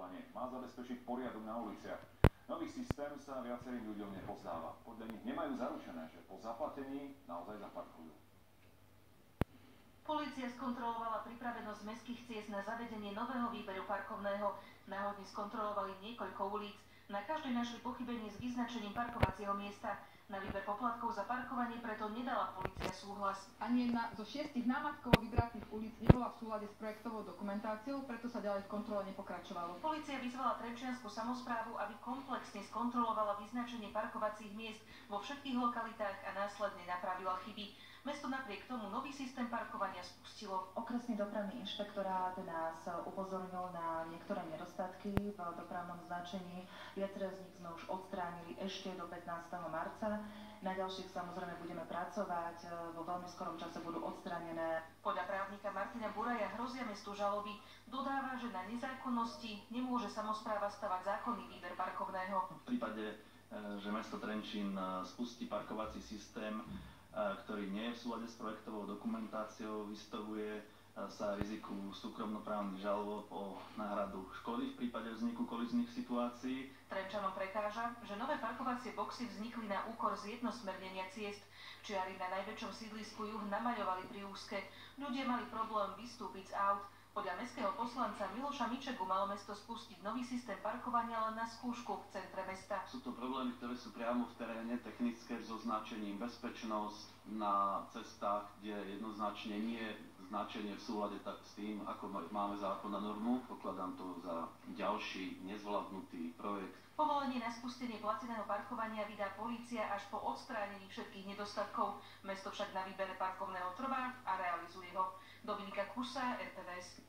kontrolovanie. Má zabezpečiť poriadok na uliciach. Nový systém sa viacerým ľuďom nepozdáva. Podľa nich nemajú zaručené, že po zaplatení naozaj zaparkujú. Polícia skontrolovala pripravenosť mestských ciest na zavedenie nového výberu parkovného. Náhodne skontrolovali niekoľko ulic. Na každej našli pochybenie s vyznačením parkovacieho miesta. Na výber poplatkov za parkovanie preto nedala polícia súhlas. Ani jedna zo 6 námatkovo vybratých ulic nebola v súlade s projektovou dokumentáciou, preto sa ďalej v kontrole nepokračovalo. Polícia vyzvala Trenčiansku samosprávu, aby komplexne skontrolovala vyznačenie parkovacích miest vo všetkých lokalitách a následne napravila chyby. Mesto napriek tomu nový systém parkovania spustilo. Okresný dopravný inšpektorát nás upozornil na niektoré nedostatky v dopravnom značení. Viaceré z nich sme už odstránili ešte do 15. marca. Na ďalších samozrejme budeme pracovať, vo veľmi skorom čase budú odstránené. Podľa právnika Martina Buraja hrozia mestu žaloby. Dodáva, že na nezákonnosti nemôže samospráva stavať zákonný výber parkovného. V prípade, že mesto Trenčín spustí parkovací systém, ktorý nie je v súlade s projektovou dokumentáciou, vystavuje sa riziku súkromnoprávnych žalob o náhradu škody v prípade vzniku kolizných situácií. Trenčanom prekáža, že nové parkovacie boxy vznikli na úkor zjednosmernenia ciest. Čiary na najväčšom sídlisku juh namaľovali pri úzke. Ľudia mali problém vystúpiť z aut. Podľa mestského poslanca Miloša Mičegu malo mesto spustiť nový systém parkovania len na skúšku v centre mesta. Sú to problémy, ktoré sú priamo v teréne, technické so značením bezpečnosť na cestách, kde jednoznačne nie je značenie v súlade tak s tým, ako máme zákon a normu. Pokladám to za ďalší nezvládnutý projekt. Povolenie na spustenie placeného parkovania vydá polícia až po odstránení všetkých nedostatkov. Mesto však na výbere parkovného trvá a realizuje ho. Dominika Kusa, RTVS.